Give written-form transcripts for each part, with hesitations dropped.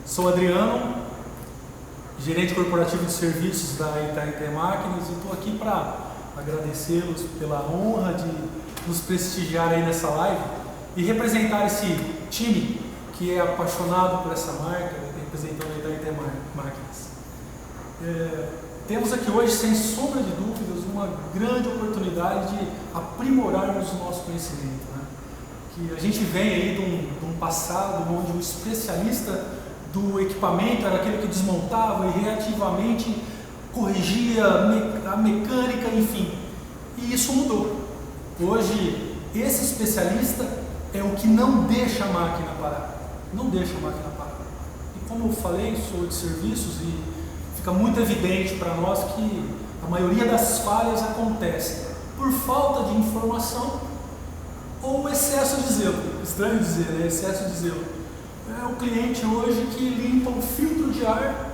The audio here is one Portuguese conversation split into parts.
Sou Adriano, gerente corporativo de serviços da Itaité Máquinas, e estou aqui para agradecê-los pela honra de nos prestigiar aí nessa live e representar esse time que é apaixonado por essa marca, representando a Itaité Máquinas. Temos aqui hoje, sem sombra de dúvidas, uma grande oportunidade de aprimorarmos o nosso conhecimento, né? Que a gente vem aí de um passado onde o especialista do equipamento era aquele que desmontava e reativamente corrigia a mecânica, enfim. E isso mudou. Hoje, esse especialista é o que não deixa a máquina parar. Não deixa a máquina parar. E como eu falei, sou de serviços e fica muito evidente para nós que a maioria das falhas acontecem por falta de informação ou excesso de zelo. Estranho dizer, né? Excesso de zelo. É o cliente hoje que limpa o filtro de ar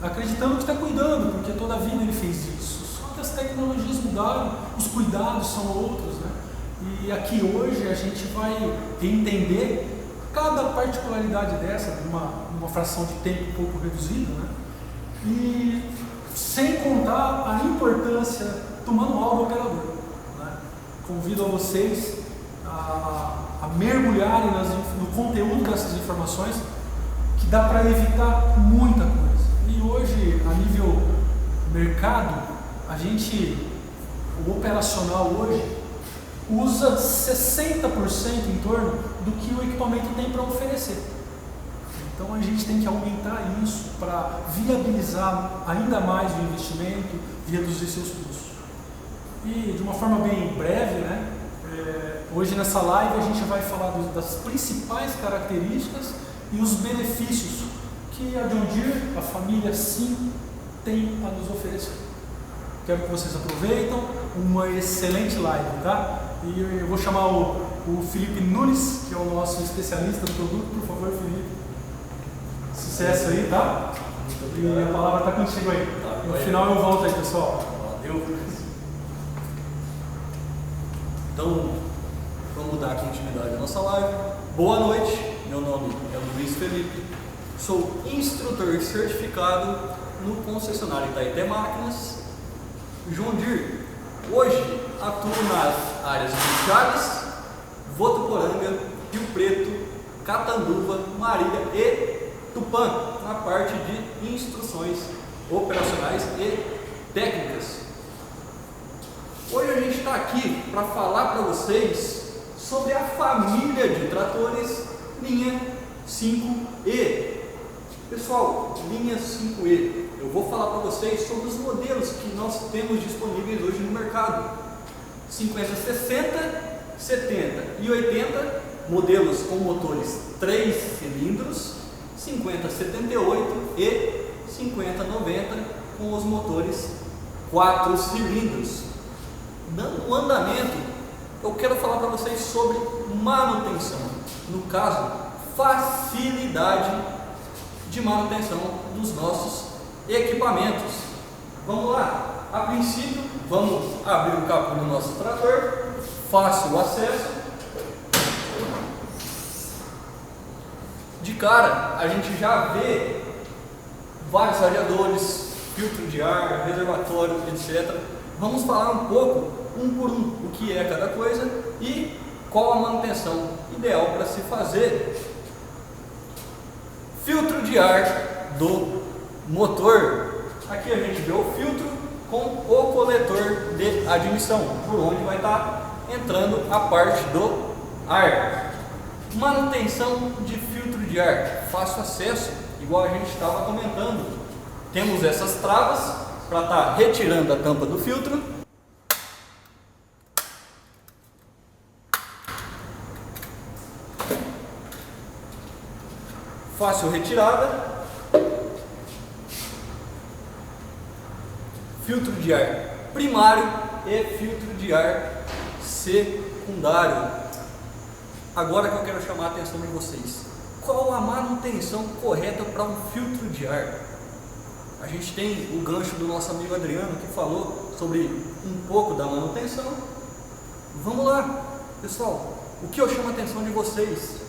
acreditando que está cuidando, porque toda a vida ele fez isso. Só que as tecnologias mudaram, os cuidados são outros, né? E aqui hoje a gente vai entender cada particularidade dessa, numa fração de tempo um pouco reduzida, né? E sem contar a importância do manual do operador, né? Convido a vocês a mergulharem no conteúdo dessas informações, que dá para evitar muita coisa. E hoje, a nível mercado, o operacional hoje usa 60% em torno do que o equipamento tem para oferecer. Então a gente tem que aumentar isso para viabilizar ainda mais o investimento e reduzir seus custos. E de uma forma bem breve, né? Hoje nessa live a gente vai falar das principais características e os benefícios que a John Deere, a família Sim, tem a nos oferecer. Quero que vocês aproveitem uma excelente live, tá? E eu vou chamar o Felipe Nunes, que é o nosso especialista do produto. Por favor, Felipe. Sucesso aí, tá? Muito obrigado. E a palavra está contigo aí. Tá, no final eu volto aí, pessoal. Valeu. Então, vamos dar continuidade à nossa live. Boa noite, meu nome é Luiz Felipe, sou instrutor certificado no concessionário Itaité Máquinas, John Deere. Hoje atuo nas áreas de Chaves, Votuporanga, Rio Preto, Catanduva, Marília e Tupã, na parte de instruções operacionais e técnicas. Hoje a gente está aqui para falar para vocês sobre a família de tratores linha 5E. Pessoal, linha 5E, eu vou falar para vocês sobre os modelos que nós temos disponíveis hoje no mercado. 5060, 70 e 80, modelos com motores 3 cilindros, 5078 e 5090 com os motores 4 cilindros. Dando andamento, eu quero falar para vocês sobre manutenção, no caso, facilidade de manutenção dos nossos equipamentos. Vamos lá, a princípio, vamos abrir o capô do nosso trator, fácil acesso. De cara, a gente já vê vários radiadores, filtro de ar, reservatório, etc. Vamos falar um pouco, um por um, o que é cada coisa e qual a manutenção ideal para se fazer. Filtro de ar do motor. Aqui a gente vê o filtro com o coletor de admissão, por onde vai estar entrando a parte do ar. Manutenção de filtro de ar, fácil acesso, igual a gente estava comentando. Temos essas travas para estar retirando a tampa do filtro. Fácil retirada. Filtro de ar primário e filtro de ar secundário. Agora que eu quero chamar a atenção de vocês, qual a manutenção correta para um filtro de ar? A gente tem o gancho do nosso amigo Adriano, que falou sobre um pouco da manutenção. Vamos lá, pessoal, o que eu chamo a atenção de vocês?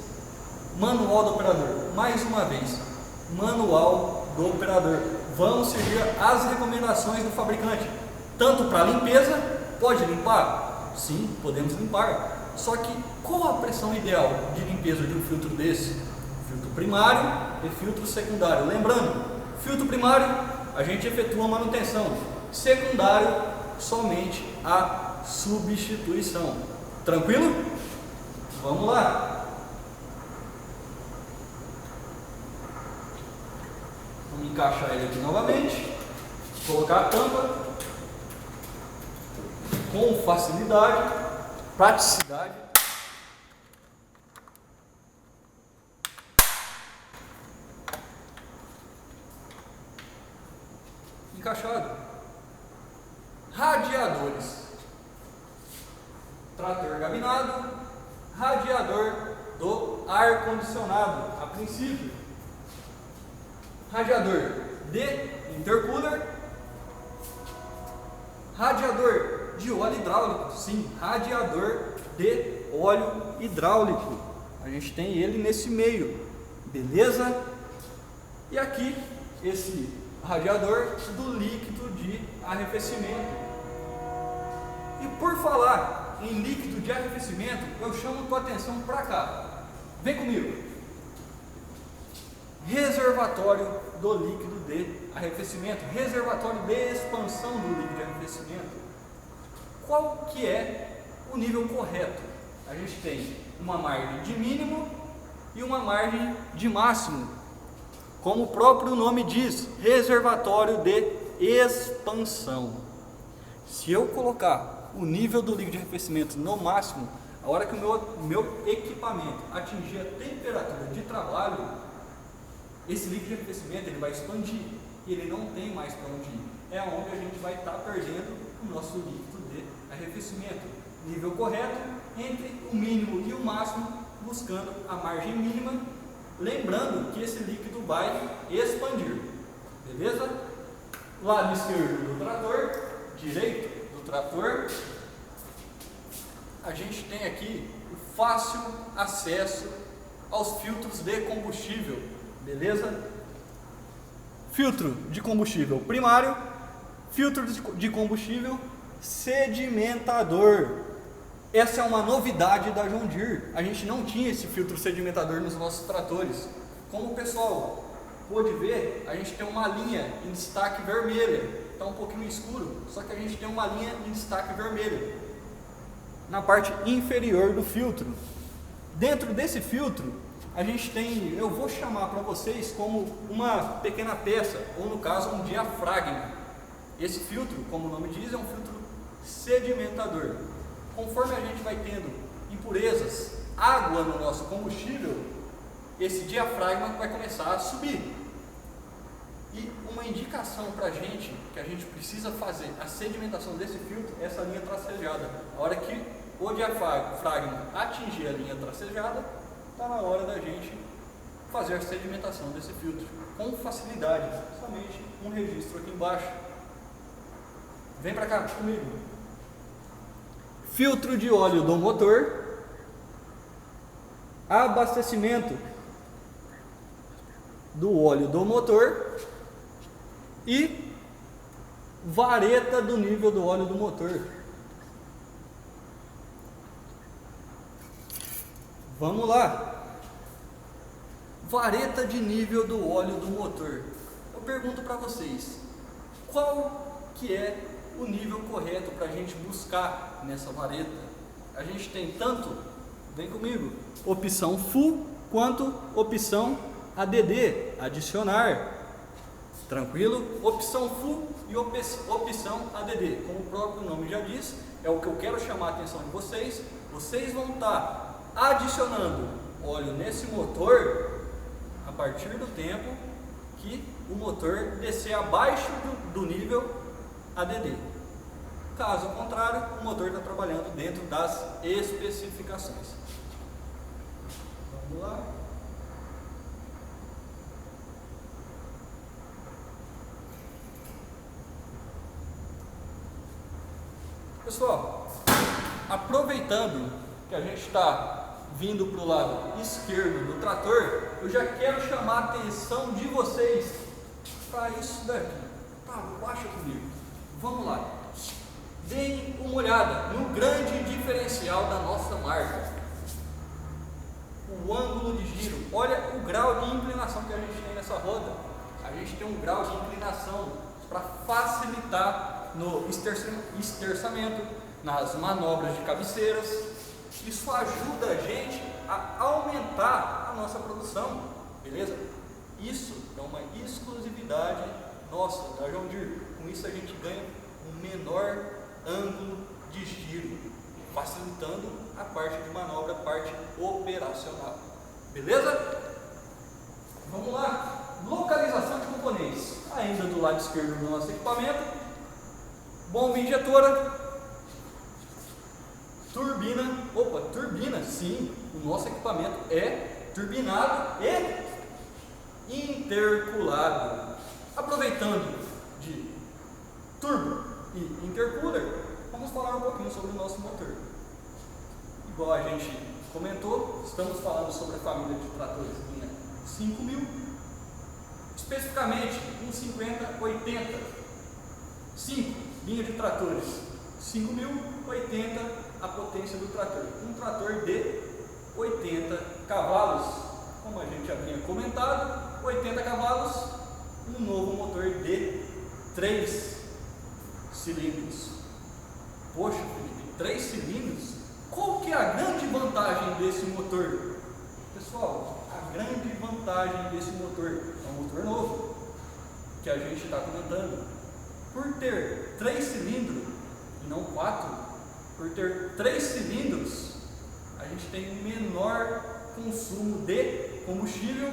Manual do operador, mais uma vez, manual do operador. Vamos seguir as recomendações do fabricante. Tanto para limpeza, pode limpar? Sim, podemos limpar. Só que qual a pressão ideal de limpeza de um filtro desse? Filtro primário e filtro secundário. Lembrando, filtro primário a gente efetua a manutenção, secundário somente a substituição. Tranquilo? Vamos lá. Vamos encaixar ele aqui novamente, colocar a tampa com facilidade, praticidade. Encaixado. Radiadores. Trator gabinado, radiador do ar condicionado, a princípio. Radiador de intercooler, radiador de óleo hidráulico, sim, radiador de óleo hidráulico. A gente tem ele nesse meio, beleza? E aqui esse radiador do líquido de arrefecimento. E por falar em líquido de arrefecimento, eu chamo tua atenção para cá. Vem comigo. Reservatório do líquido de arrefecimento, reservatório de expansão do líquido de arrefecimento. Qual que é o nível correto? A gente tem uma margem de mínimo e uma margem de máximo. Como o próprio nome diz, reservatório de expansão. Se eu colocar o nível do líquido de arrefecimento no máximo, a hora que o meu equipamento atingir a temperatura de trabalho, esse líquido de arrefecimento ele vai expandir e ele não tem mais para onde ir. É onde a gente vai estar perdendo o nosso líquido de arrefecimento. Nível correto entre o mínimo e o máximo, buscando a margem mínima. Lembrando que esse líquido vai expandir, beleza? Lado esquerdo do trator, direito do trator, a gente tem aqui o fácil acesso aos filtros de combustível, beleza? Filtro de combustível primário, filtro de combustível sedimentador. Essa é uma novidade da John Deere. A gente não tinha esse filtro sedimentador nos nossos tratores. Como o pessoal pôde ver, a gente tem uma linha em destaque vermelha. Está um pouquinho escuro, só que a gente tem uma linha em destaque vermelho na parte inferior do filtro. Dentro desse filtro, a gente tem, eu vou chamar para vocês como uma pequena peça, ou no caso um diafragma. Esse filtro, como o nome diz, é um filtro sedimentador. Conforme a gente vai tendo impurezas, água no nosso combustível, esse diafragma vai começar a subir. E uma indicação para a gente, que a gente precisa fazer a sedimentação desse filtro, é essa linha tracejada. A hora que o diafragma atingir a linha tracejada, está na hora da gente fazer a sedimentação desse filtro com facilidade. Somente um registro aqui embaixo. Vem para cá comigo. Filtro de óleo do motor, abastecimento do óleo do motor e vareta do nível do óleo do motor. Vamos lá. Vareta de nível do óleo do motor. Eu pergunto para vocês, qual que é o nível correto para a gente buscar nessa vareta? A gente tem tanto, vem comigo, opção full quanto opção ADD, adicionar. Tranquilo? Opção full e opção ADD, como o próprio nome já diz, é o que eu quero chamar a atenção de vocês. Vocês vão estar adicionando óleo nesse motor a partir do tempo que o motor descer abaixo do nível ADD. Caso contrário, o motor está trabalhando dentro das especificações. Vamos lá. Pessoal, aproveitando que a gente está vindo para o lado esquerdo do trator, eu já quero chamar a atenção de vocês para isso daqui. Tá, baixa comigo. Vamos lá. Deem uma olhada no grande diferencial da nossa marca. O ângulo de giro. Olha o grau de inclinação que a gente tem nessa roda. A gente tem um grau de inclinação para facilitar no esterçamento, nas manobras de cabeceiras. Isso ajuda a gente a aumentar a nossa produção, beleza? Isso é uma exclusividade nossa, da John Deere. Com isso a gente ganha um menor ângulo de giro, facilitando a parte de manobra, a parte operacional, beleza? Vamos lá. Localização de componentes, ainda do lado esquerdo do nosso equipamento, bomba injetora, turbina, turbina, sim, o nosso equipamento é turbinado e interculado. Aproveitando de turbo e intercooler, vamos falar um pouquinho sobre o nosso motor. Igual a gente comentou, estamos falando sobre a família de tratores linha 5000, especificamente um 5080, 5 linha de tratores 5080, a potência do trator, um trator de 80 cavalos, como a gente já tinha comentado, 80 cavalos, um novo motor de 3 cilindros. Poxa, Felipe, 3 cilindros? Qual que é a grande vantagem desse motor? Pessoal, a grande vantagem desse motor é um motor novo, que a gente está comentando. Por ter 3 cilindros e não 4, por ter 3 cilindros, a gente tem um menor consumo de combustível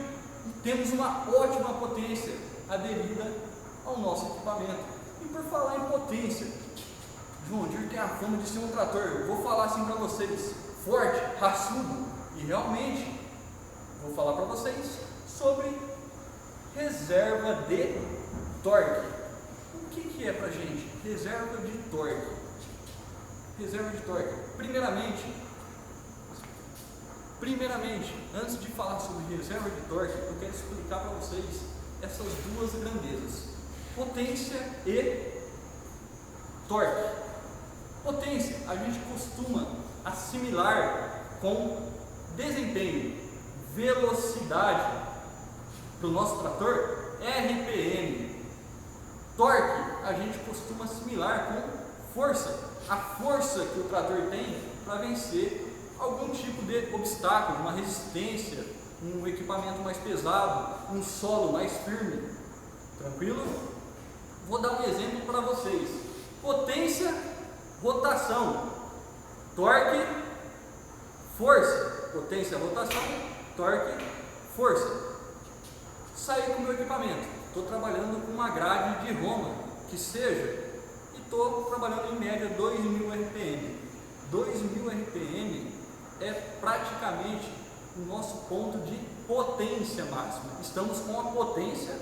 e temos uma ótima potência aderida ao nosso equipamento. E por falar em potência, John Deere tem a fama de ser um trator, eu vou falar assim para vocês, forte, raçudo, e realmente vou falar para vocês sobre reserva de torque. O que é para gente? Reserva de torque. Reserva de torque. Primeiramente, antes de falar sobre reserva de torque, eu quero explicar para vocês essas duas grandezas: potência e torque. Potência a gente costuma assimilar com desempenho, velocidade para o nosso trator, RPM. Torque a gente costuma assimilar com força, a força que o trator tem para vencer algum tipo de obstáculo, uma resistência, um equipamento mais pesado, um solo mais firme. Tranquilo? Vou dar um exemplo para vocês: potência, rotação, torque, força. Potência, rotação, torque, força. Saí com o meu equipamento, estou trabalhando com uma grade de Roma, que seja, e estou trabalhando em média 2000 RPM. 2000 RPM é praticamente o nosso ponto de potência máxima. Estamos com a potência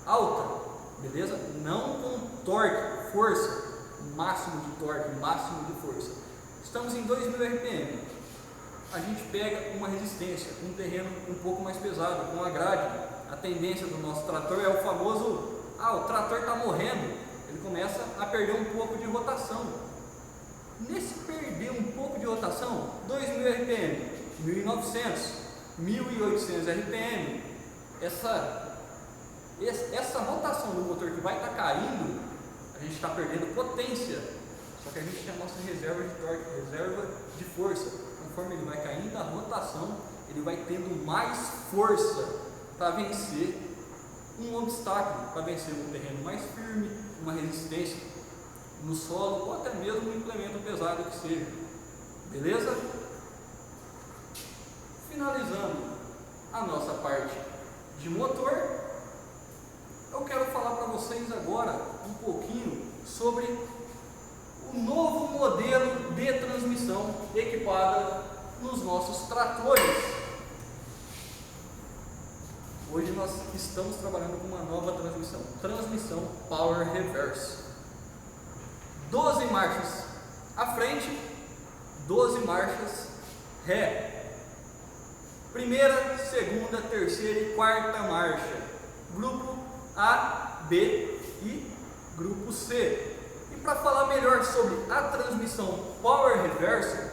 alta, beleza? Não com torque, força, máximo de torque, máximo de força. Estamos em 2000 RPM. A gente pega uma resistência, um terreno um pouco mais pesado, com a grade. A tendência do nosso trator é o famoso, o trator está morrendo, ele começa a perder um pouco de rotação. Nesse perder um pouco de rotação, 2000 RPM, 1900, 1800 RPM, essa rotação do motor que vai estar caindo, a gente está perdendo potência, só que a gente tem a nossa reserva de torque, reserva de força. Conforme ele vai caindo a rotação, ele vai tendo mais força para vencer um obstáculo, para vencer um terreno mais firme, uma resistência no solo ou até mesmo um implemento pesado que seja. Beleza? Finalizando a nossa parte de motor, eu quero falar para vocês agora um pouquinho sobre o novo modelo de transmissão equipada nos nossos tratores. Hoje nós estamos trabalhando com uma nova transmissão Power Reverse. 12 marchas à frente, 12 marchas ré. Primeira, segunda, terceira e quarta marcha. Grupo A, B e grupo C. E para falar melhor sobre a transmissão Power Reverser,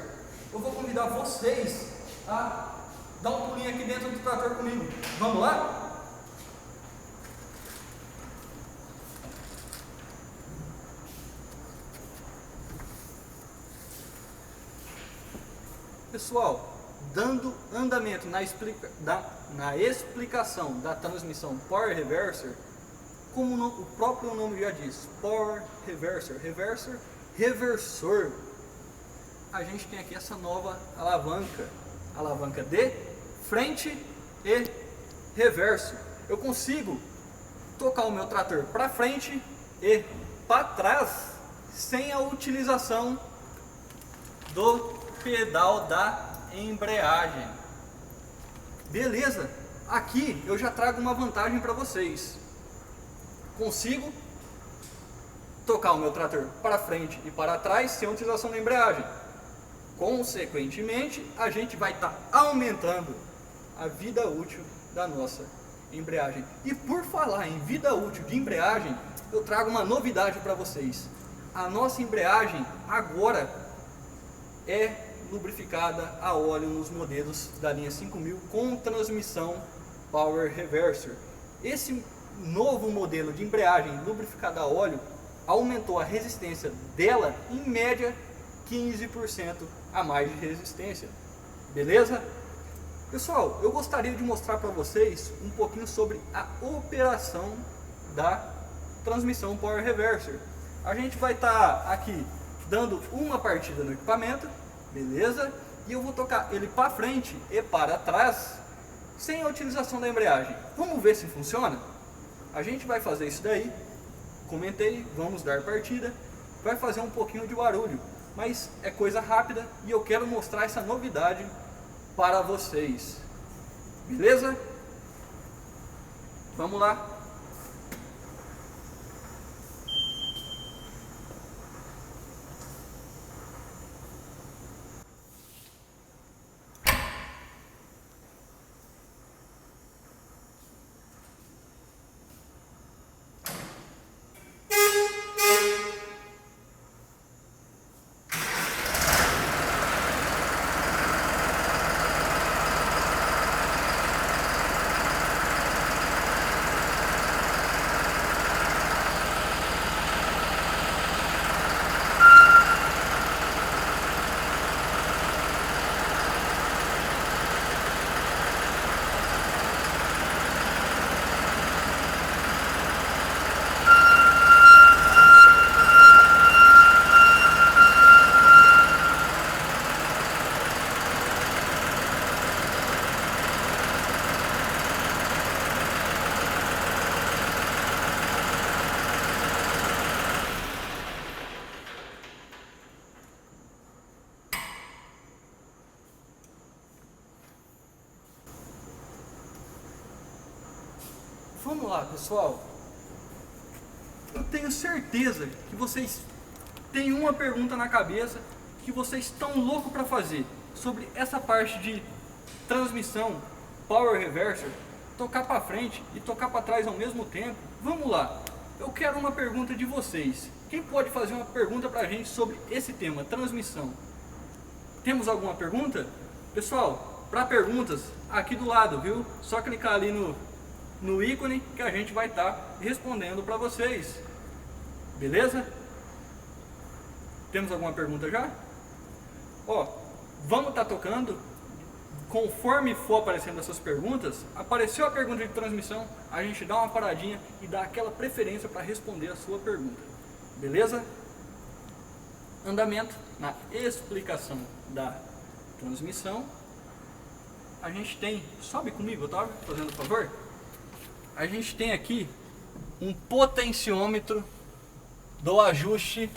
eu vou convidar vocês a dar um pulinho aqui dentro do trator comigo. Vamos lá? Pessoal, dando andamento na explicação da transmissão Power Reverser, como o próprio nome já diz, Power Reverser, reversor, a gente tem aqui essa nova alavanca de frente e reverso. Eu consigo tocar o meu trator para frente e para trás sem a utilização do pedal da embreagem. Beleza? Aqui eu já trago uma vantagem para vocês. Consigo tocar o meu trator para frente e para trás sem a utilização da embreagem. Consequentemente, a gente vai estar aumentando a vida útil da nossa embreagem. E por falar em vida útil de embreagem, eu trago uma novidade para vocês. A nossa embreagem agora é lubrificada a óleo nos modelos da linha 5000 com transmissão Power Reverser. Esse novo modelo de embreagem lubrificada a óleo aumentou a resistência dela em média 15% a mais de resistência. Beleza? Pessoal, eu gostaria de mostrar para vocês um pouquinho sobre a operação da transmissão Power Reverser. A gente vai estar aqui dando uma partida no equipamento, beleza? E eu vou tocar ele para frente e para trás sem a utilização da embreagem. Vamos ver se funciona? A gente vai fazer isso daí, comentei, vamos dar partida, vai fazer um pouquinho de barulho, mas é coisa rápida e eu quero mostrar essa novidade para vocês, beleza? Vamos lá. Vamos lá, pessoal. Eu tenho certeza que vocês têm uma pergunta na cabeça que vocês estão loucos para fazer sobre essa parte de transmissão Power Reverser, tocar para frente e tocar para trás ao mesmo tempo. Vamos lá. Eu quero uma pergunta de vocês. Quem pode fazer uma pergunta para a gente sobre esse tema, transmissão? Temos alguma pergunta? Pessoal, para perguntas, aqui do lado, viu? Só clicar ali no ícone que a gente vai estar respondendo para vocês. Beleza? Temos alguma pergunta já? Ó, vamos estar tocando. Conforme for aparecendo essas perguntas, apareceu a pergunta de transmissão, a gente dá uma paradinha e dá aquela preferência para responder a sua pergunta. Beleza? Andamento na explicação da transmissão. A gente tem, sobe comigo, Otávio, fazendo favor. A gente tem aqui um potenciômetro do ajuste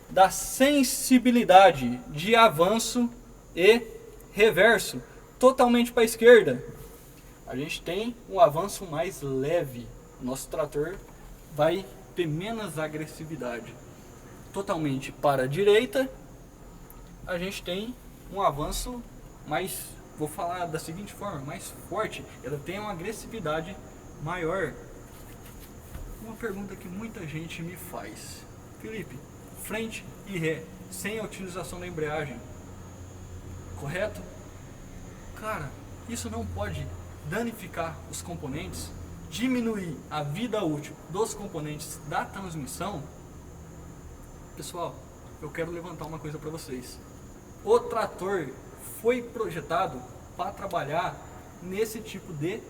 da sensibilidade de avanço e reverso, totalmente para a esquerda. A gente tem um avanço mais leve, nosso trator vai ter menos agressividade. Totalmente para a direita, a gente tem um avanço mais vou falar da seguinte forma, mais forte, ela tem uma agressividade maior. Uma pergunta que muita gente me faz: Felipe, frente e ré, sem a utilização da embreagem, correto? Cara, isso não pode danificar os componentes, diminuir a vida útil dos componentes da transmissão? Pessoal, eu quero levantar uma coisa para vocês. O trator foi projetado para trabalhar nesse tipo de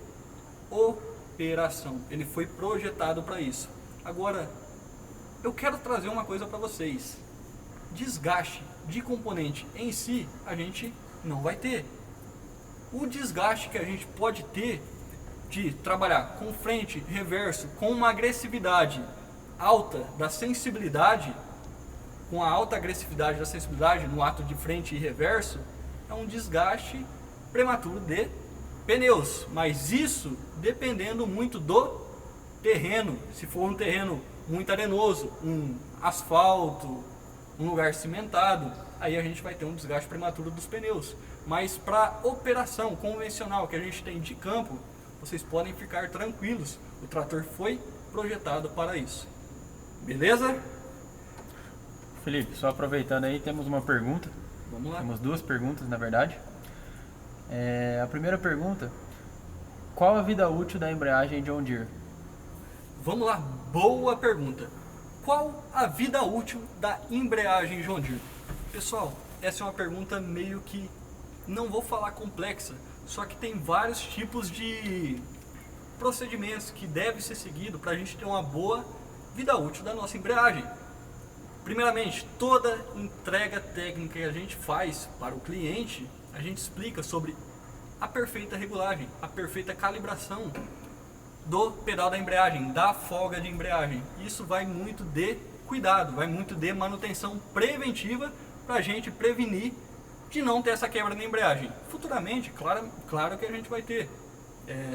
operação. Ele foi projetado para isso. Agora, eu quero trazer uma coisa para vocês. Desgaste de componente em si, a gente não vai ter. O desgaste que a gente pode ter de trabalhar com frente, reverso, com uma agressividade alta da sensibilidade, com a alta agressividade da sensibilidade no ato de frente e reverso, é um desgaste prematuro de pneus. Mas isso dependendo muito do terreno. Se for um terreno muito arenoso, um asfalto, um lugar cimentado, aí a gente vai ter um desgaste prematuro dos pneus. Mas para operação convencional que a gente tem de campo, vocês podem ficar tranquilos. O trator foi projetado para isso. Beleza? Felipe, só aproveitando aí, temos uma pergunta. Vamos lá. Temos duas perguntas, na verdade. A primeira pergunta: qual a vida útil da embreagem John Deere? Vamos lá, boa pergunta. Qual a vida útil da embreagem John Deere? Pessoal, essa é uma pergunta meio que, não vou falar complexa, só que tem vários tipos de procedimentos que devem ser seguidos para a gente ter uma boa vida útil da nossa embreagem. Primeiramente, toda entrega técnica que a gente faz para o cliente, a gente explica sobre a perfeita regulagem, a perfeita calibração do pedal da embreagem, da folga de embreagem. Isso vai muito de cuidado, vai muito de manutenção preventiva para a gente prevenir de não ter essa quebra na embreagem. Futuramente, claro que a gente vai ter.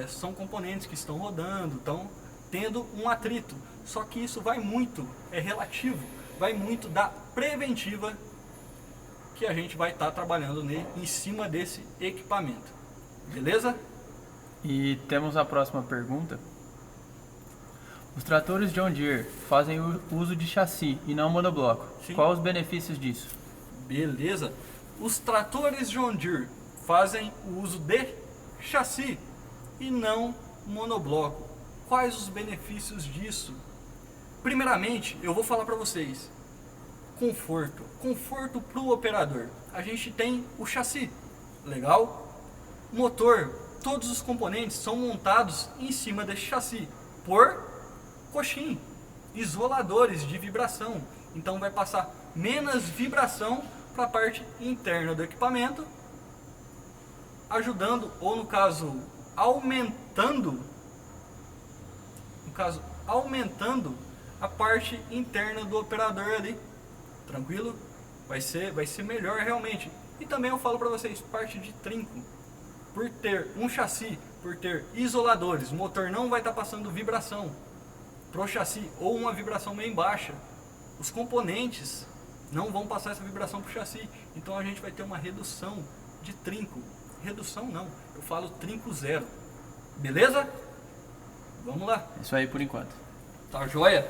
São componentes que estão rodando, estão tendo um atrito. Só que isso vai muito, é relativo, vai muito da preventiva que a gente vai estar trabalhando em cima desse equipamento. Beleza? E temos a próxima pergunta. Os tratores John Deere fazem uso de chassi e não monobloco. Sim. Quais os benefícios disso? Beleza. Os tratores John Deere fazem o uso de chassi e não monobloco. Quais os benefícios disso? Primeiramente, eu vou falar para vocês. Conforto para o operador. A gente tem o chassi, legal? Motor, todos os componentes são montados em cima desse chassi por coxim, isoladores de vibração. Então vai passar menos vibração para a parte interna do equipamento, ajudando, ou no caso, aumentando a parte interna do operador ali. Tranquilo? Vai ser melhor realmente. E também eu falo para vocês, parte de trinco. Por ter um chassi, por ter isoladores, o motor não vai estar passando vibração pro chassi, ou uma vibração bem baixa. Os componentes não vão passar essa vibração pro chassi. Então a gente vai ter uma redução de trinco. Redução não, eu falo trinco zero. Beleza? Vamos lá. Isso aí por enquanto. Tá joia?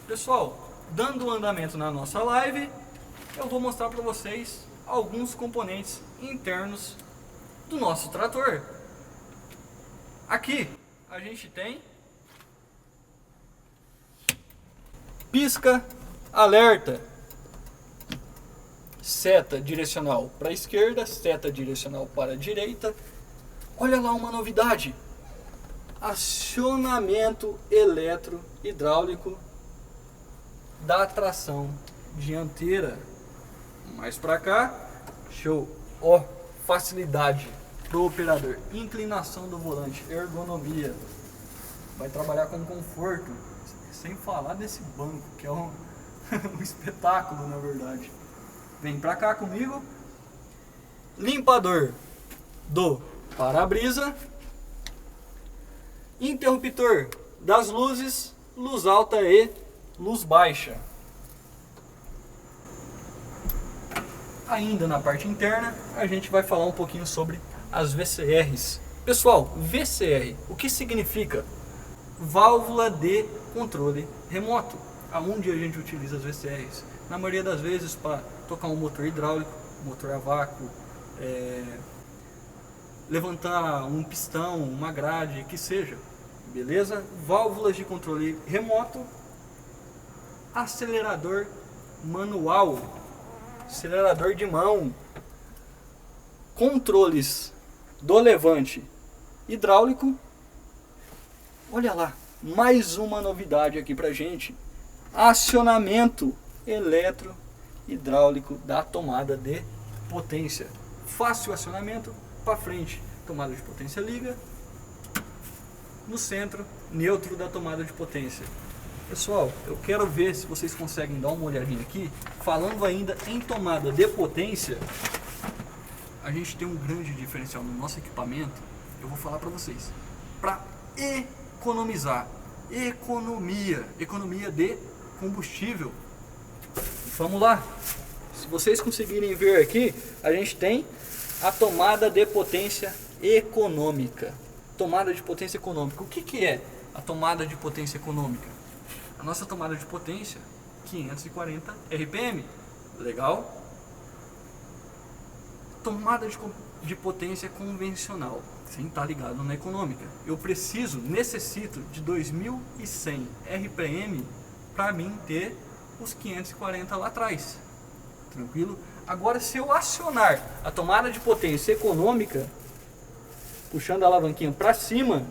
Pessoal, dando andamento na nossa live, eu vou mostrar para vocês alguns componentes internos do nosso trator. Aqui a gente tem pisca alerta, seta direcional para a esquerda, seta direcional para a direita. Olha lá uma novidade: acionamento eletro-hidráulico da tração dianteira. Mais para cá, show. Ó, facilidade pro operador, inclinação do volante, ergonomia, vai trabalhar com conforto, sem falar desse banco que é um espetáculo, na verdade. Vem pra cá comigo. Limpador do para-brisa, interruptor das luzes, luz alta e luz baixa. Ainda na parte interna, a gente vai falar um pouquinho sobre as VCRs. Pessoal, VCR, o que significa? Válvula de controle remoto. Aonde a gente utiliza as VCRs? Na maioria das vezes para tocar um motor hidráulico, motor a vácuo, levantar um pistão, uma grade, que seja. Beleza? Válvulas de controle remoto, acelerador manual, acelerador de mão, controles do levante hidráulico. Olha lá, mais uma novidade aqui pra gente: acionamento eletro-hidráulico da tomada de potência. Fácil acionamento, para frente, tomada de potência liga, no centro, neutro da tomada de potência. Pessoal, eu quero ver se vocês conseguem dar uma olhadinha aqui. Falando ainda em tomada de potência, a gente tem um grande diferencial no nosso equipamento. Eu vou falar para vocês, para economizar, economia de combustível. Vamos lá, se vocês conseguirem ver aqui, a gente tem a tomada de potência econômica. Tomada de potência econômica. O que é a tomada de potência econômica? A nossa tomada de potência, 540 RPM. Legal? Tomada de potência convencional, sem estar ligado na econômica. Eu necessito de 2100 RPM para mim ter os 540 lá atrás. Tranquilo? Agora, se eu acionar a tomada de potência econômica, puxando a alavanquinha para cima,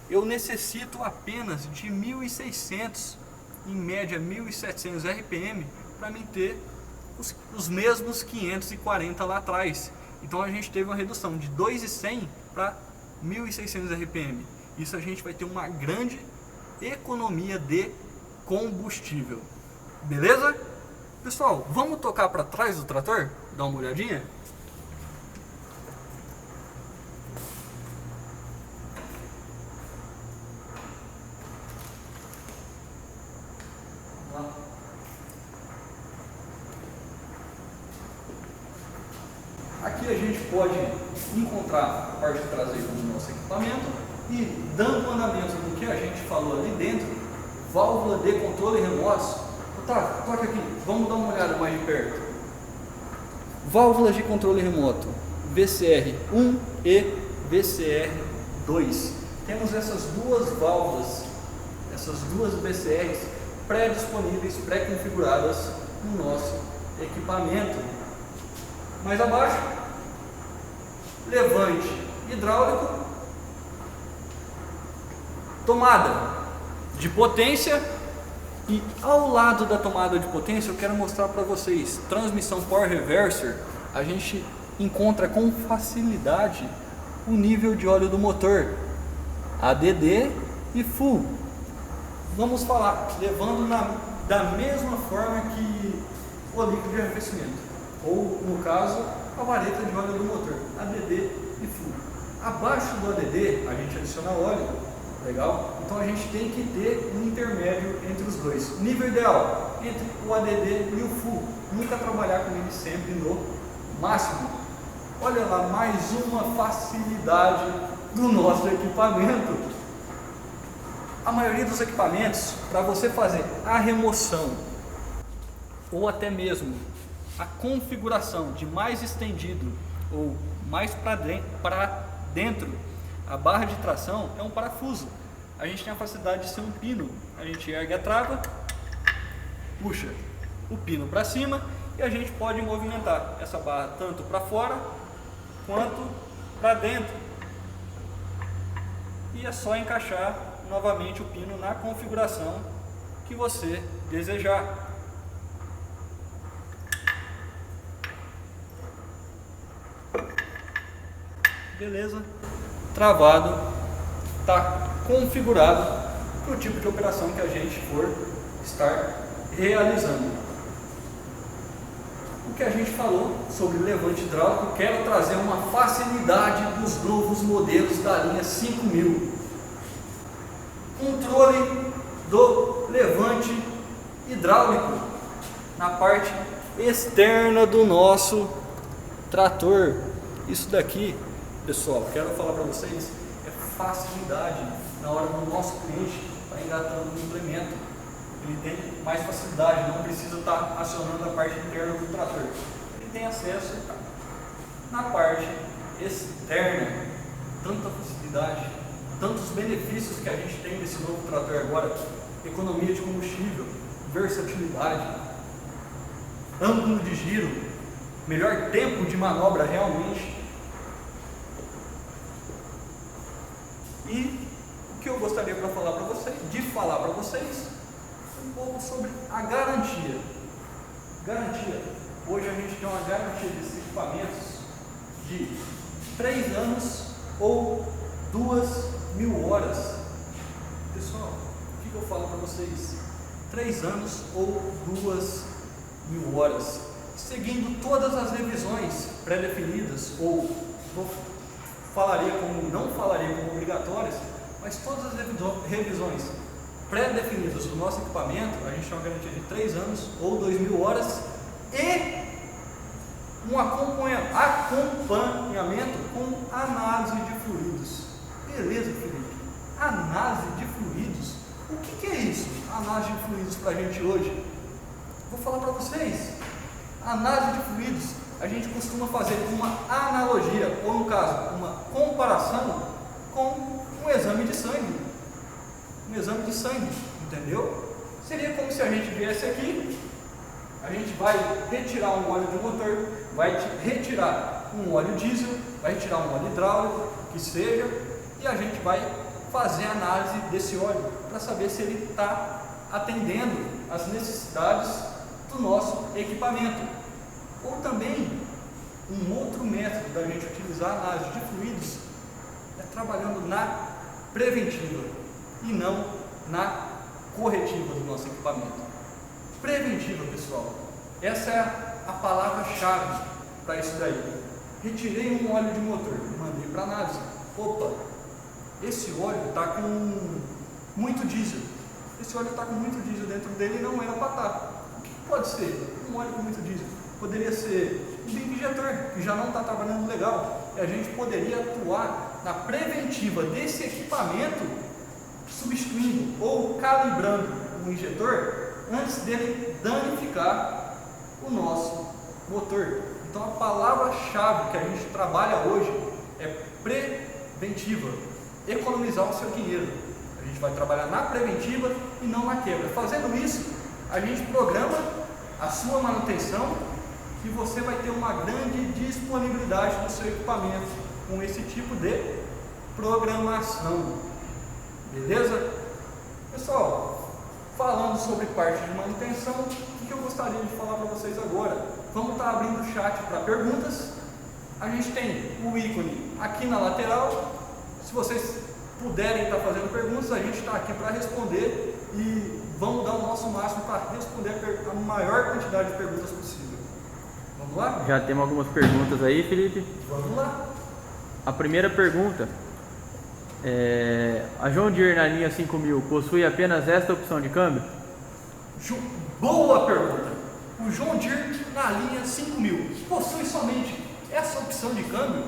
eu necessito apenas de 1600, em média 1700 RPM, para mim ter os mesmos 540 lá atrás. Então a gente teve uma redução de 2.100 para 1.600 RPM. Isso a gente vai ter uma grande economia de combustível. Beleza? Pessoal, vamos tocar para trás do trator? Dar uma olhadinha? Aqui a gente pode encontrar a parte traseira do nosso equipamento e, dando andamento do que a gente falou ali dentro, válvula de controle remoto. Tá, toca aqui, vamos dar uma olhada mais de perto. Válvulas de controle remoto, VCR1 e VCR2. Temos essas duas válvulas, essas duas VCRs pré-disponíveis, pré-configuradas no nosso equipamento. Mais abaixo, levante hidráulico, tomada de potência, e ao lado da tomada de potência eu quero mostrar para vocês transmissão Power Reverser. A gente encontra com facilidade o nível de óleo do motor, ADD e Full. Vamos falar levando da mesma forma que o líquido de arrefecimento, ou no caso a vareta de óleo do motor, ADD e Full. Abaixo do ADD a gente adiciona óleo. Legal? Então a gente tem que ter um intermédio entre os dois. Nível ideal entre o ADD e o Full. Nunca trabalhar com ele sempre no máximo. Olha lá, mais uma facilidade do nosso equipamento. A maioria dos equipamentos, para você fazer a remoção ou até mesmo a configuração de mais estendido ou mais para dentro, a barra de tração é um parafuso. A gente tem a facilidade de ser um pino. A gente ergue a trava, puxa o pino para cima e a gente pode movimentar essa barra tanto para fora quanto para dentro. E é só encaixar novamente o pino na configuração que você desejar. Beleza? Travado, está configurado para o tipo de operação que a gente for estar realizando. O que a gente falou sobre levante hidráulico, quero trazer uma facilidade dos novos modelos da linha 5000. Controle do levante hidráulico na parte externa do nosso trator. Isso daqui, pessoal, quero falar para vocês, é facilidade na hora do nosso cliente estar engatando o implemento. Ele tem mais facilidade, não precisa estar acionando a parte interna do trator. Ele tem acesso na parte externa, tanta facilidade, tantos benefícios que a gente tem desse novo trator agora: economia de combustível, versatilidade, ângulo de giro, melhor tempo de manobra realmente. E o que eu gostaria de falar para vocês um pouco sobre a garantia. Garantia. Hoje a gente tem uma garantia desses equipamentos de 3 anos ou 2.000 horas. Pessoal, o que eu falo para vocês? 3 anos ou 2.000 horas, seguindo todas as revisões pré-definidas, ou não falaria como obrigatórias, mas todas as revisões pré-definidas do nosso equipamento, a gente tem uma garantia de 3 anos ou 2.000 horas e um acompanhamento com análise de fluidos. Beleza, Felipe? Análise de fluidos? O que é isso? Análise de fluidos para a gente hoje? Vou falar para vocês. Análise de fluidos, a gente costuma fazer uma analogia, ou no caso, uma comparação com um exame de sangue. Um exame de sangue, entendeu? Seria como se a gente viesse aqui, a gente vai retirar um óleo de motor, vai retirar um óleo diesel, vai retirar um óleo hidráulico, que seja, e a gente vai fazer a análise desse óleo para saber se ele está atendendo às necessidades do nosso equipamento. Ou também, um outro método da gente utilizar a análise de fluidos é trabalhando na preventiva e não na corretiva do nosso equipamento. Preventiva, pessoal, essa é a palavra-chave para isso daí. Retirei um óleo de motor, mandei para análise. Opa, esse óleo está com muito diesel. Esse óleo está com muito diesel dentro dele e não era para estar. O que pode ser? Um óleo com muito diesel. Poderia ser um bico injetor, que já não está trabalhando legal. E a gente poderia atuar na preventiva desse equipamento, substituindo ou calibrando o injetor antes dele danificar o nosso motor. Então a palavra-chave que a gente trabalha hoje é preventiva. Economizar o seu dinheiro. A gente vai trabalhar na preventiva e não na quebra. Fazendo isso, a gente programa a sua manutenção e você vai ter uma grande disponibilidade do seu equipamento com esse tipo de programação. Beleza? Pessoal, falando sobre parte de manutenção, o que eu gostaria de falar para vocês agora? Vamos estar abrindo o chat para perguntas. A gente tem o ícone aqui na lateral. Se vocês puderem estar fazendo perguntas, a gente está aqui para responder e vamos dar o nosso máximo para responder a maior quantidade de perguntas possível. Vamos lá? Já temos algumas perguntas aí, Felipe. Vamos lá. A primeira pergunta a John Deere na linha 5000 possui apenas esta opção de câmbio? Boa pergunta. O John Deere na linha 5000 possui somente essa opção de câmbio?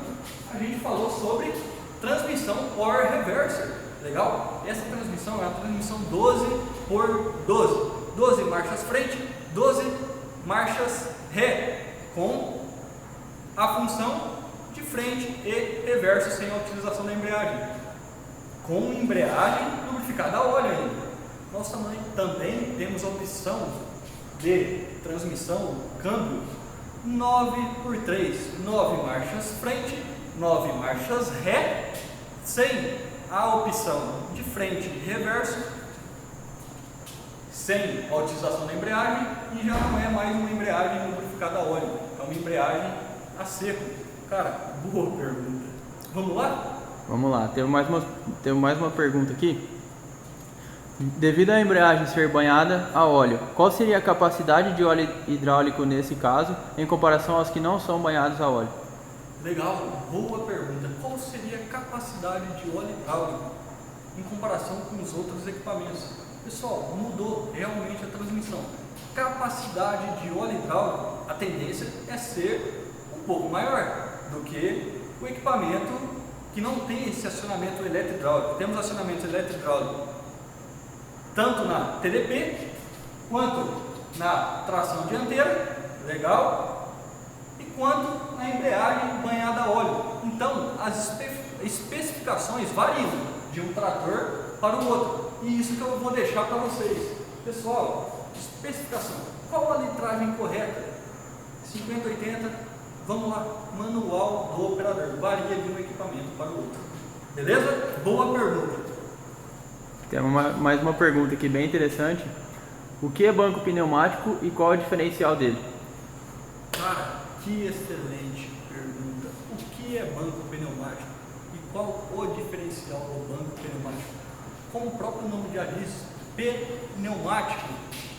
A gente falou sobre transmissão Power Reverser. Legal? Essa transmissão é a transmissão 12x12. 12 marchas frente, 12 marchas ré, com a função de frente e reverso sem a utilização da embreagem. Com embreagem lubrificada a óleo ainda. Nós também temos a opção de transmissão câmbio 9x3, 9 marchas frente, 9 marchas ré, sem a opção de frente e reverso, sem a utilização da embreagem, e já não é mais uma embreagem lubrificada a óleo, é uma embreagem a seco. Cara, boa pergunta. Vamos lá? Vamos lá, temos mais uma pergunta aqui. Devido à embreagem ser banhada a óleo, qual seria a capacidade de óleo hidráulico nesse caso, em comparação aos que não são banhados a óleo? Legal, boa pergunta. Qual seria a capacidade de óleo hidráulico em comparação com os outros equipamentos? Pessoal, mudou realmente a transmissão. Capacidade de óleo hidráulico, a tendência é ser um pouco maior do que o equipamento que não tem esse acionamento eletro-hidráulico. Temos acionamento eletro-hidráulico tanto na TDP quanto na tração dianteira, legal, e quanto na embreagem banhada a óleo. Então, as especificações variam de um trator para o outro, e isso que eu vou deixar para vocês. Pessoal, especificação, qual a litragem correta? 50, 80, vamos lá, manual do operador, varia de um equipamento para o outro. Beleza? Boa pergunta. Tem mais uma pergunta aqui bem interessante. O que é banco pneumático e qual é o diferencial dele? Cara, que excelente pergunta. O que é banco pneumático e qual o diferencial do banco pneumático? Como o próprio nome já diz, pneumático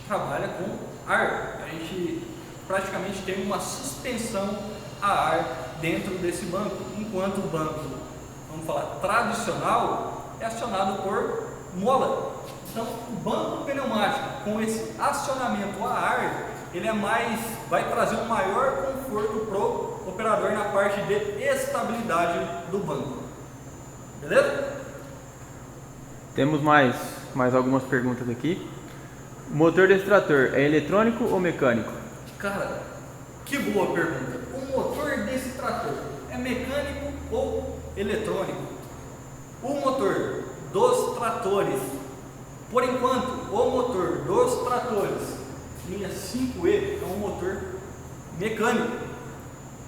trabalha com ar. A gente praticamente tem uma suspensão a ar dentro desse banco, enquanto o banco, vamos falar, tradicional é acionado por mola. Então, o banco pneumático com esse acionamento a ar, ele vai trazer um maior conforto para o operador na parte de estabilidade do banco. Beleza? Temos mais algumas perguntas aqui. O motor desse trator é eletrônico ou mecânico? Cara, que boa pergunta. O motor desse trator é mecânico ou eletrônico? O motor dos tratores, por enquanto, o motor dos tratores linha 5E é um motor mecânico,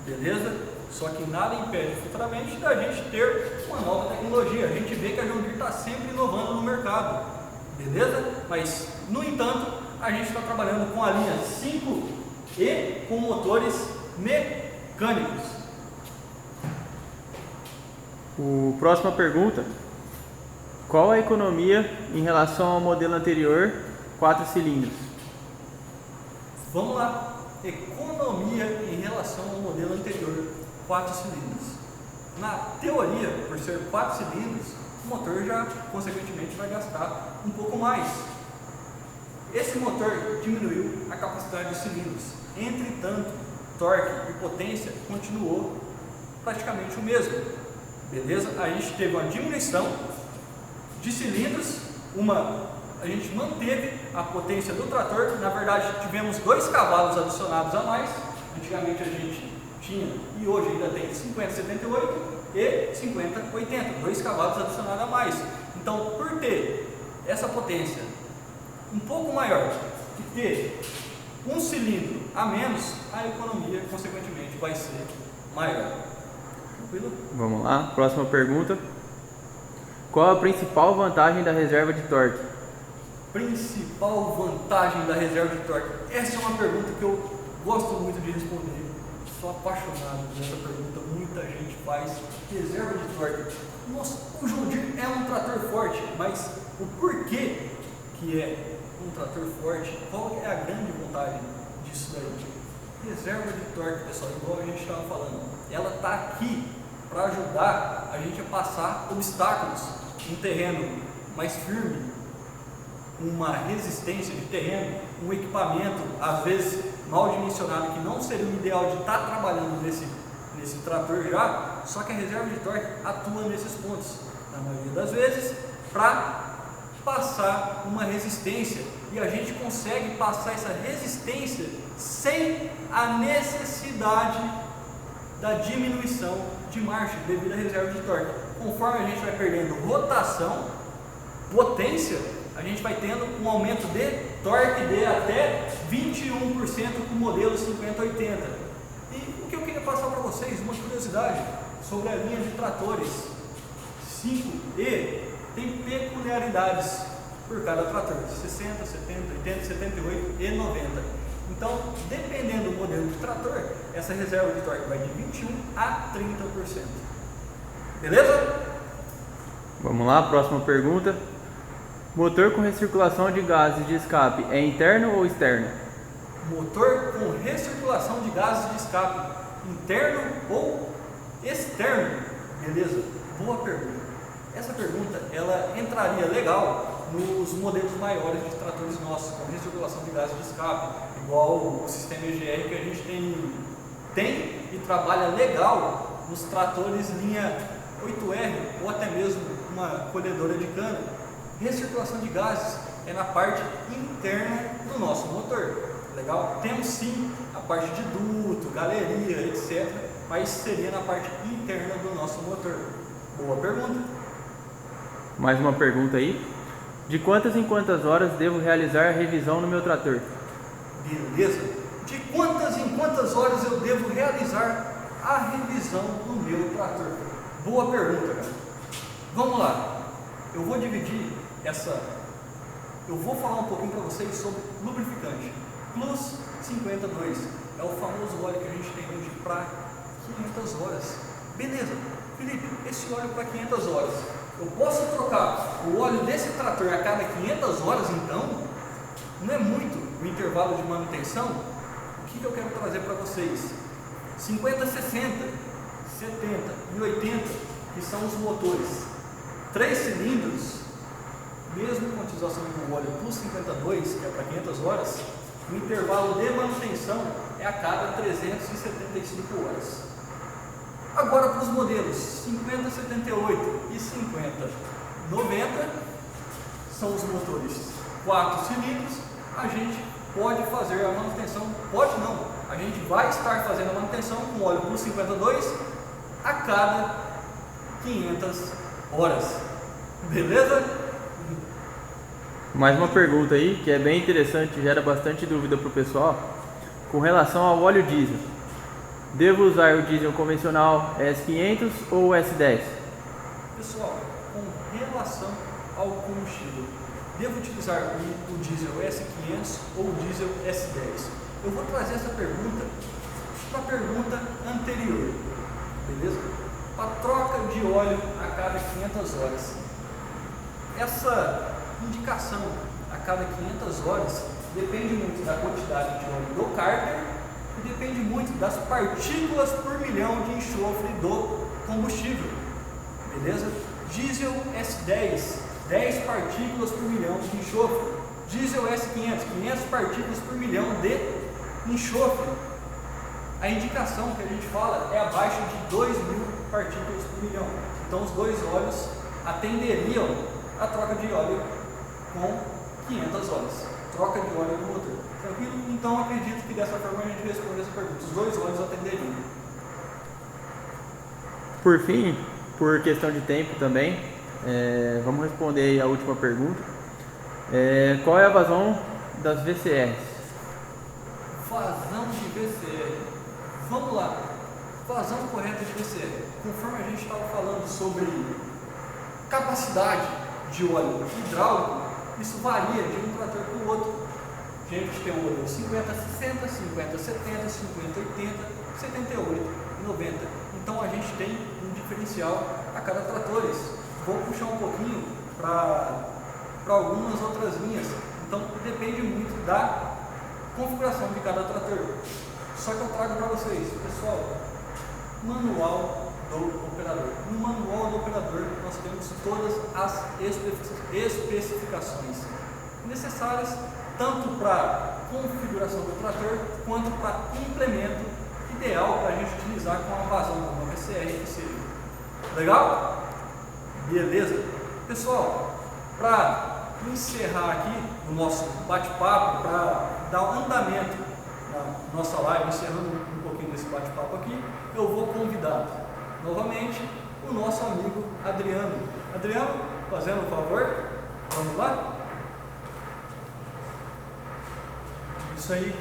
beleza? Só que nada impede futuramente da gente ter uma nova tecnologia. A gente vê que a John Deere está sempre inovando no mercado, beleza? Mas, no entanto, a gente está trabalhando com a linha 5E com motores mecânicos. Próxima pergunta. Qual a economia em relação ao modelo anterior, 4 cilindros? Vamos lá. Economia em relação ao modelo anterior, 4 cilindros. Na teoria, por ser 4 cilindros, o motor já, consequentemente, vai gastar um pouco mais. Esse motor diminuiu a capacidade de cilindros. Entretanto, torque e potência continuou praticamente o mesmo. Beleza? A gente teve uma diminuição de cilindros, a gente manteve a potência do trator. Na verdade, tivemos 2 cavalos adicionados a mais. Antigamente a gente tinha, e hoje ainda tem, 50-78 e 50-80, 2 cavalos adicionados a mais. Então, por ter essa potência um pouco maior e ter um cilindro a menos, a economia, consequentemente, vai ser maior. Tranquilo? Vamos lá, próxima pergunta. Qual a principal vantagem da reserva de torque? Principal vantagem da reserva de torque? Essa é uma pergunta que eu gosto muito de responder. Sou apaixonado por essa pergunta, muita gente faz. Reserva de torque. Nossa, o John Deere é um trator forte, mas o porquê que é um trator forte? Qual é a grande vantagem disso daí? Reserva de torque, pessoal, igual a gente estava falando, ela está aqui para ajudar a gente a passar obstáculos, um terreno mais firme, uma resistência de terreno, um equipamento às vezes mal dimensionado que não seria o ideal de estar trabalhando nesse trator já, só que a reserva de torque atua nesses pontos, na maioria das vezes, para passar uma resistência, e a gente consegue passar essa resistência sem a necessidade da diminuição de marcha devido à reserva de torque. Conforme a gente vai perdendo rotação, potência, a gente vai tendo um aumento de torque de até 21% com o modelo 5080. E o que eu queria passar para vocês, uma curiosidade sobre a linha de tratores 5E, tem peculiaridades por cada trator, 60, 70, 80, 78 e 90. Então, dependendo do modelo de trator, essa reserva de torque vai de 21% a 30%. Beleza? Vamos lá, próxima pergunta. Motor com recirculação de gases de escape é interno ou externo? Motor com recirculação de gases de escape, interno ou externo? Beleza? Boa pergunta. Essa pergunta, ela entraria legal nos modelos maiores de tratores nossos, com recirculação de gases de escape, igual o sistema EGR que a gente tem e trabalha legal nos tratores linha 8R ou até mesmo uma colhedora de cana, recirculação de gases é na parte interna do nosso motor. Legal? Temos sim a parte de duto, galeria, etc. Mas seria na parte interna do nosso motor. Boa pergunta. Mais uma pergunta aí. De quantas em quantas horas devo realizar a revisão no meu trator? Beleza. De quantas em quantas horas eu devo realizar a revisão no meu trator? Boa pergunta, cara. Vamos lá. Eu vou dividir eu vou falar um pouquinho para vocês sobre lubrificante. Plus 52 é o famoso óleo que a gente tem hoje para 500 horas. Beleza. Felipe, esse óleo para 500 horas, eu posso trocar o óleo desse trator a cada 500 horas então? Não é muito o intervalo de manutenção? O que eu quero trazer para vocês? 50, 60, 70 e 80, que são os motores 3 cilindros, mesmo com a utilização do óleo plus 52, que é para 500 horas, o intervalo de manutenção é a cada 375 horas. Agora para os modelos 50, 78 e 50, 90, são os motores 4 cilindros, a gente pode fazer a manutenção, pode não, a gente vai estar fazendo a manutenção com óleo plus 52 a cada 500 horas. Beleza? Mais uma pergunta aí, que é bem interessante, gera bastante dúvida para o pessoal. Com relação ao óleo diesel, devo usar o diesel convencional S500 ou S10? Pessoal, com relação ao combustível, devo utilizar o diesel S500 ou o diesel S10? Eu vou trazer essa pergunta para a pergunta anterior, beleza? Para troca de óleo a cada 500 horas. Essa indicação a cada 500 horas depende muito da quantidade de óleo do cárter e depende muito das partículas por milhão de enxofre do combustível, beleza? Diesel S10, 10 partículas por milhão de enxofre. Diesel S500, 500 partículas por milhão de enxofre. A indicação que a gente fala é abaixo de 2.000 partículas por milhão. Então os dois óleos atenderiam a troca de óleo com 500 horas. Troca de óleo no motor. Tranquilo? Então acredito que dessa forma a gente responde essa pergunta. Os dois óleos atenderiam. Por fim, por questão de tempo também, vamos responder aí a última pergunta. Qual é a vazão das VCRs? Vazão de VCR. Vamos lá. Vazão correta de VCR. Conforme a gente estava falando sobre capacidade de óleo hidráulico, isso varia de um trator para o outro. A gente tem o óleo 50, 60, 50, 70, 50, 80, 78 e 90. Então a gente tem um diferencial a cada trator. Vou puxar um pouquinho para algumas outras linhas. Então depende muito da configuração de cada trator. Só que eu trago para vocês, pessoal, manual do operador. No manual do operador nós temos todas as especificações necessárias tanto para configuração do trator quanto para implemento ideal para a gente utilizar com a vazão como uma VCR que seja. Legal? Beleza? Pessoal, para encerrar aqui o nosso bate-papo, para dar andamento na nossa live, encerrando um pouquinho desse bate-papo aqui, eu vou convidar novamente o nosso amigo Adriano. Adriano, fazendo um favor, vamos lá? Isso aí,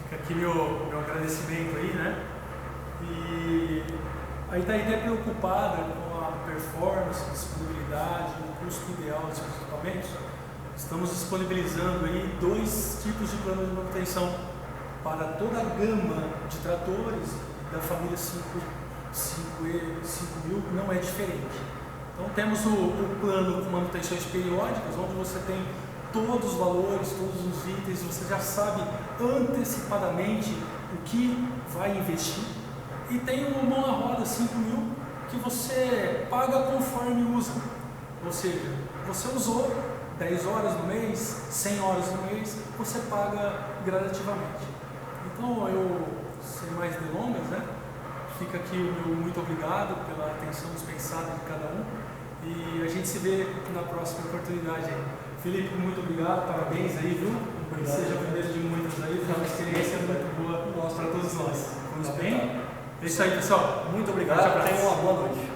fica aqui meu agradecimento aí, né? E a Itaité é preocupada com a performance, disponibilidade, o custo ideal dos seus equipamentos. Estamos disponibilizando aí 2 tipos de plano de manutenção para toda a gama de tratores da família 5000, não é diferente. Então temos o plano com manutenções periódicas, onde você tem todos os valores, todos os itens, você já sabe antecipadamente o que vai investir. E tem o mão na roda 5000, que você paga conforme usa. Ou seja, você usou 10 horas no mês, 100 horas no mês, você paga gradativamente. Então eu, sem mais delongas, né, Fica aqui o meu muito obrigado pela atenção dispensada de cada um e a gente se vê na próxima oportunidade aí. Felipe, muito obrigado, parabéns aí, viu? Obrigado. Seja o primeiro de muitos aí, foi uma experiência muito boa para todos nós. Tá bem? É isso aí, pessoal. Muito obrigado, tenham uma boa noite.